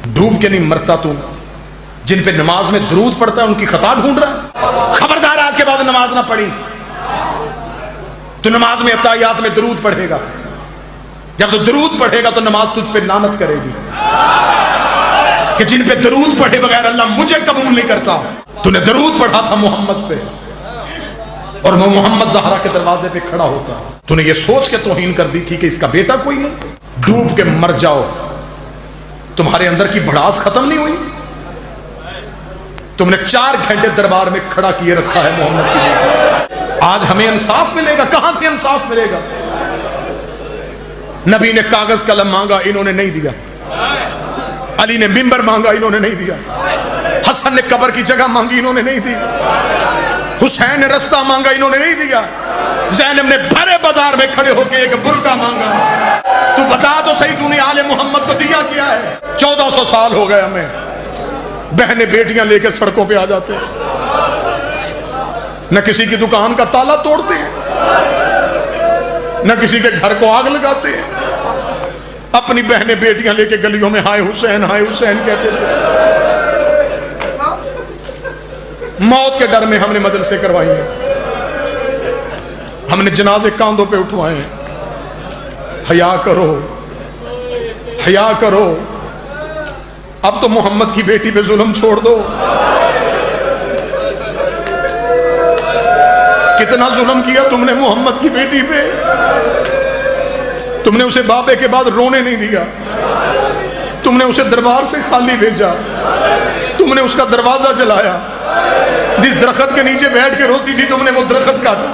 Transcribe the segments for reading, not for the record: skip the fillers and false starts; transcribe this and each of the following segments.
डूब के नहीं मरता तू, जिन पे नमाज में दरूद पढ़ता है उनकी खता ढूंढ रहा है। खबरदार आज के बाद नमाज ना पढ़ी तो नमाज में अत्ताहियात में दरूद पढ़ेगा, जब तो दरूद पढ़ेगा तो नमाज तुझ पे लानत करेगी कि जिन पे दरूद पढ़े बगैर अल्लाह मुझे कबूल नहीं करता। तूने दरूद पढ़ा था मोहम्मद पे और मैं मोहम्मद ज़हरा के दरवाजे पे खड़ा होता। तूने ये सोच के तौहीन कर दी थी कि इसका बेटा कोई नहीं। डूब के मर जाओ, तुम्हारे अंदर की भड़ास खत्म नहीं हुई। तुमने 4 घंटे दरबार में खड़ा किए रखा है मोहम्मद के लिए। आज हमें इंसाफ मिलेगा, कहां से इंसाफ मिलेगा? नबी ने कागज कलम मांगा, इन्होंने नहीं दिया। अली ने मिंबर मांगा, इन्होंने नहीं दिया। हसन ने कब्र की जगह मांगी, इन्होंने नहीं दी। हुसैन ने रास्ता मांगा, इन्होंने नहीं दिया। ज़ैनब ने भरे बाजार में खड़े होकर एक बुर्का मांगा। तू बता तो सही, तूने आले मोहम्मद को दिया क्या है? 1400 साल हो गए हमें, बहनें बेटियां लेकर सड़कों पे आ जाते हैं, न किसी की दुकान का ताला तोड़ते हैं, न किसी के घर को आग लगाते हैं। अपनी बहनें बेटियां लेके गलियों में हाय हुसैन कहते थे। मौत के डर में हमने मदरसे करवाई हैं, हमने जनाजे कांधों पे उठवाए हैं। हया करो, हया करो। अब तो मोहम्मद की बेटी पे जुल्म छोड़ दो। कितना जुल्म किया तुमने मोहम्मद की बेटी पे। तुमने उसे बाबे के बाद रोने नहीं दिया, तुमने उसे दरबार से खाली भेजा, तुमने उसका दरवाजा जलाया। जिस दरख्त के नीचे बैठ के रोती थी तुमने वो दरख्त काटा,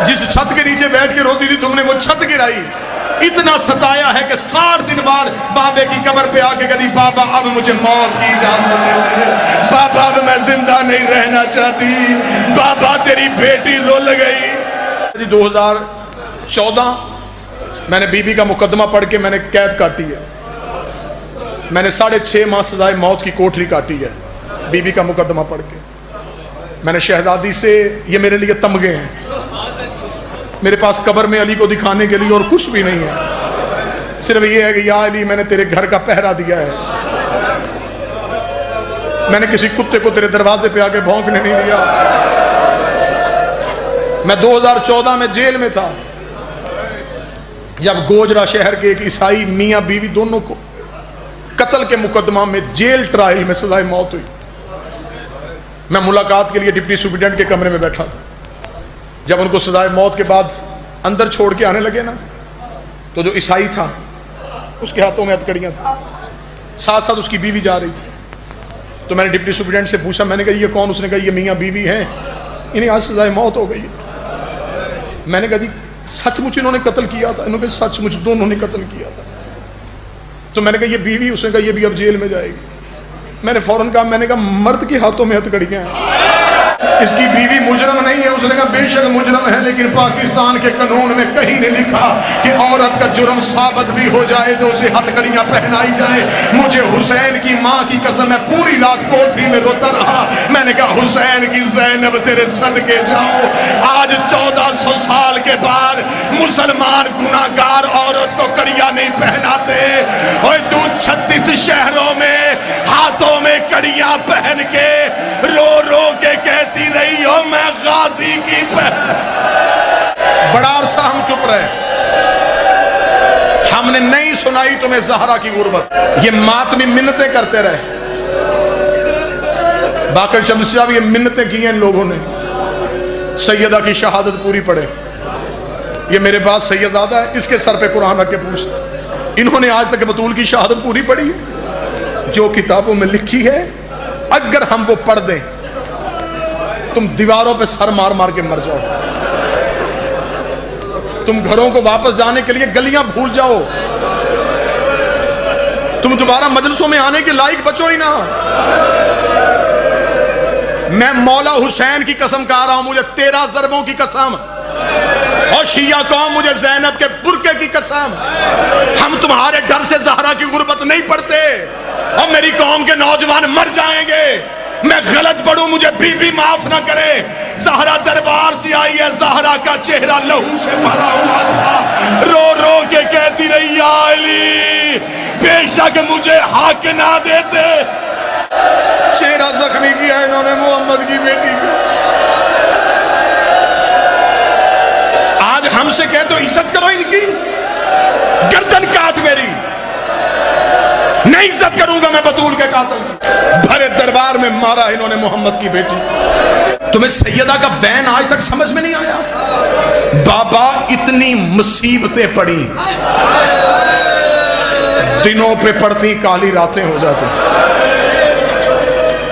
जिस छत के नीचे बैठ के रोती थी तुमने वो छत गिराई। इतना सताया है कि 60 दिन बाद बाबे की कब्र पे आके कही, बाबा अब मुझे मौत की इजाजत दे, बाबा अब मैं जिंदा नहीं रहना चाहती, बाबा तेरी बेटी रुल गई। 2014 मैंने बीबी का मुकदमा पढ़ के मैंने कैद काटी है। मैंने 6.5 माह सजाए मौत की कोठरी काटी है बीबी का मुकदमा पढ़ के। मैंने शहजादी से, ये मेरे लिए तमगे हैं, मेरे पास कब्र में अली को दिखाने के लिए और कुछ भी नहीं है, सिर्फ ये है कि या अली मैंने तेरे घर का पहरा दिया है, मैंने किसी कुत्ते को तेरे दरवाजे पे आके भौंकने नहीं दिया। मैं 2014 में जेल में था जब गोजरा शहर के एक ईसाई मियां बीवी दोनों को कत्ल के मुकदमा में जेल ट्रायल में सजाए मौत हुई। मैं मुलाकात के लिए डिप्टी सुप्रीडेंट के कमरे में बैठा था। जब उनको सजाए मौत के बाद अंदर छोड़ के आने लगे ना, तो जो ईसाई था उसके हाथों में हथकड़ियां थी, साथ साथ उसकी बीवी जा रही थी। तो मैंने डिप्टी सुप्रीडेंट से पूछा, मैंने कहा ये कौन? उसने कहा ये मियां बीवी हैं, इन्हें आज सजाए मौत हो गई है। मैंने कहा जी सचमुच इन्होंने कत्ल किया था? इन्होंने कहा सचमुच दोनों ने कत्ल किया था। तो मैंने कहा ये बीवी? उसने कहा ये भी अब जेल में जाएगी। मैंने फौरन कहा, मैंने कहा मर्द के हाथों में हथकड़ियां हैं, इसकी बीवी मुजरम नहीं है। उसने कहा बेशक मुजरम है, लेकिन पाकिस्तान के कानून में कहीं नहीं लिखा कि औरत का जुर्म साबित भी हो जाए तो उसे हथकड़ियां पहनाई जाए। मुझे हुसैन की माँ की कसम, मैं पूरी रात कोठरी में रोता रहा। मैंने कहा हुसैन की ज़ैनब तेरे सदके जाओ, आज 1400 साल के बाद मुसलमान गुनाहगार औरत को कड़ियां नहीं पहनाते। और तू 36 शहरों में हाथों में कड़ियां पहन के रो रो के कहती रही हो मैं गाजी की बड़ा अरसा हम चुप रहे, हमने नहीं सुनाई तुम्हें ज़हरा की गुर्बत। ये मातमी मिन्नतें करते रहे। बाकर शमसी साहब ये मिन्नतें की हैं इन लोगों ने, सैयदा की शहादत पूरी पड़े। ये मेरे पास सैयदादा है, इसके सर पे कुरान रख के पूछते, इन्होंने आज तक बतूल की शहादत पूरी पढ़ी? जो किताबों में लिखी है अगर हम वो पढ़ दें तुम दीवारों पे सर मार मार के मर जाओ। तुम घरों को वापस जाने के लिए गलियां भूल जाओ, तुम दोबारा मजलिसों में आने के लायक बचो ही ना। मैं मौला हुसैन की कसम खा रहा हूं, मुझे 13 ज़रबों की कसम, और शिया कौम मुझे ज़ैनब के बुरके की कसम, हम तुम्हारे डर से ज़हरा की गुर्बत नहीं पढ़ते और मेरी कौम के नौजवान मर जाएंगे। मैं गलत पढ़ूं मुझे बीबी माफ ना करे, زہرا دربار سے آئی ہے، زہرا کا چہرہ لہو سے بھرا ہوا تھا، رو رو کے کہتی رہی یا علی بے شک مجھے حق نہ دیتے۔ چہرہ زخمی کیا انہوں نے محمد کی بیٹی کو۔ آج ہم سے کہہ تو عزت کرو ان کی، گردن کاٹ میری، نہیں عزت کروں گا میں بطول کے قاتل کی۔ بھرے دربار میں مارا انہوں نے محمد کی بیٹی۔ تمہیں سیدہ کا بین آج تک سمجھ میں نہیں آیا؟ بابا اتنی مصیبتیں پڑی، دنوں پہ پڑتی کالی راتیں ہو جاتی،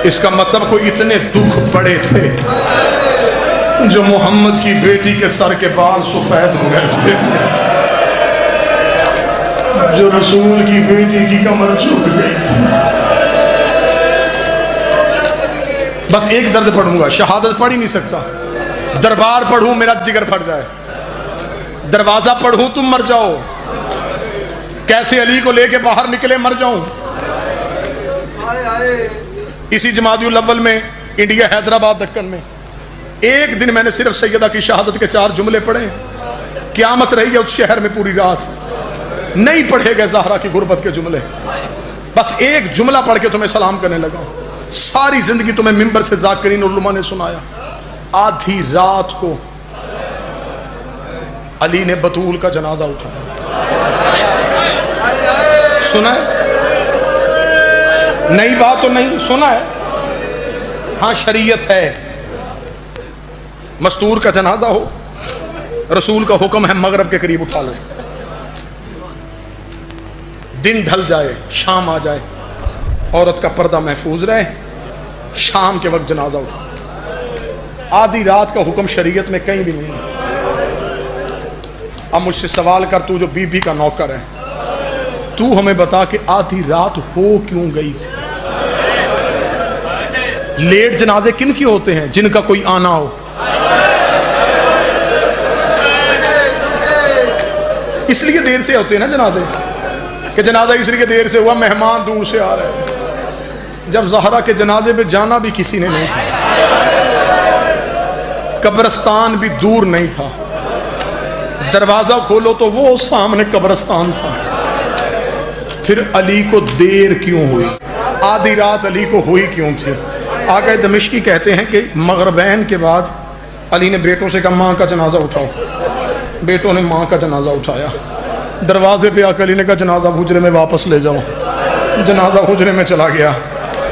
اس کا مطلب کوئی اتنے دکھ پڑے تھے جو محمد کی بیٹی کے سر کے بال سفید ہو گئے تھے، جو رسول کی بیٹی کی کمر جھک گئی تھی۔ بس ایک درد پڑھوں گا، شہادت پڑھ ہی نہیں سکتا، دربار پڑھوں میرا جگر پھٹ جائے، دروازہ پڑھوں تم مر جاؤ، کیسے علی کو لے کے باہر نکلے مر جاؤں۔ اسی جمادی الاول میں انڈیا حیدرآباد دکن میں ایک دن میں نے صرف سیدہ کی شہادت کے 4 جملے پڑھے، قیامت رہی ہے اس شہر میں پوری رات، نہیں پڑھے گئے زہرا کی غربت کے جملے، بس ایک جملہ پڑھ کے تمہیں سلام کرنے لگا۔ ساری زندگی تمہیں ممبر سے ذاکرین علماء نے سنایا۔ آدھی رات کو علی نے بطول کا جنازہ اٹھایا، سنا ہے؟ نئی بات تو نہیں، سنا ہے؟ ہاں شریعت ہے، مستور کا جنازہ ہو، رسول کا حکم ہے مغرب کے قریب اٹھا لو، دن ڈھل جائے شام آ جائے عورت کا پردہ محفوظ رہے، شام کے وقت جنازہ اٹھا۔ آدھی رات کا حکم شریعت میں کہیں بھی نہیں ہے۔ اب مجھ سے سوال کر، تو جو بی بی کا نوکر ہے، تو ہمیں بتا کہ آدھی رات ہو کیوں گئی تھی؟ لیٹ جنازے کن کی ہوتے ہیں؟ جن کا کوئی آنا ہو۔ اس لیے دیر سے ہوتے ہیں نا جنازے، کہ جنازہ اس لیے دیر سے ہوا مہمان دور سے آ رہے ہیں۔ جب زہرا کے جنازے پہ جانا بھی کسی نے نہیں تھا، قبرستان بھی دور نہیں تھا، دروازہ کھولو تو وہ سامنے قبرستان تھا، پھر علی کو دیر کیوں ہوئی؟ آدھی رات علی کو ہوئی کیوں تھی؟ آقا دمشقی کہتے ہیں کہ مغربین کے بعد علی نے بیٹوں سے کہا ماں کا جنازہ اٹھاؤ، بیٹوں نے ماں کا جنازہ اٹھایا، دروازے پہ آ کے علی نے کہا جنازہ حجرے میں واپس لے جاؤ، جنازہ حجرے میں چلا گیا،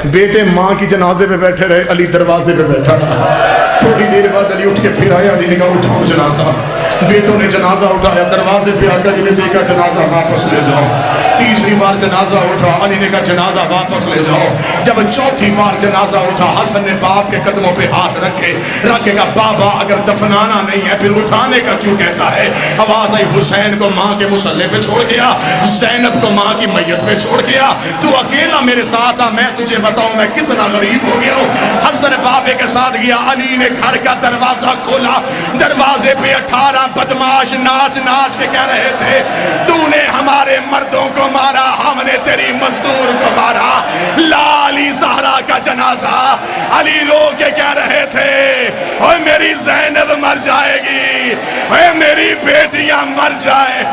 بیٹے ماں کی جنازے پہ بیٹھے رہے، علی دروازے پہ بیٹھا رہا، تھوڑی دیر بعد علی اٹھ کے پھر آیا، علی نے کہا اٹھاؤ جنازہ، بیٹوں نے جنازہ اٹھایا، دروازے پہ آ کر علی نے دیکھا جنازہ واپس لے جاؤ، تیسری بار جنازہ اٹھا، علی نے کہا جنازہ واپس لے جاؤ، جب چوتھی بار جنازہ اٹھا حسن نے باپ کے قدموں پہ ہاتھ رکھے کہا بابا اگر دفنانا نہیں ہے پھر اٹھانے کا کیوں کہتا ہے؟ آواز آئی حسین کو ماں کے مصلے پہ چھوڑ گیا، زینب کو ماں کی میت پہ چھوڑ گیا، تو اکیلا میرے ساتھ آ، میں تجھے بتاؤں میں کتنا غریب ہو گیا ہوں۔ حسن بابے کے ساتھ گیا، علی نے گھر کا دروازہ کھولا، دروازے پہ 18 بدماش ناچ ناچ کے کہہ رہے تھے تو نے ہمارے مردوں کو مارا، ہم نے تیری مزدور کو مارا، لا علی زہرا کا جنازہ۔ علی رو کے کہہ رہے تھے اوے میری زینب مر جائے گی، اوے میری بیٹیاں مر جائے۔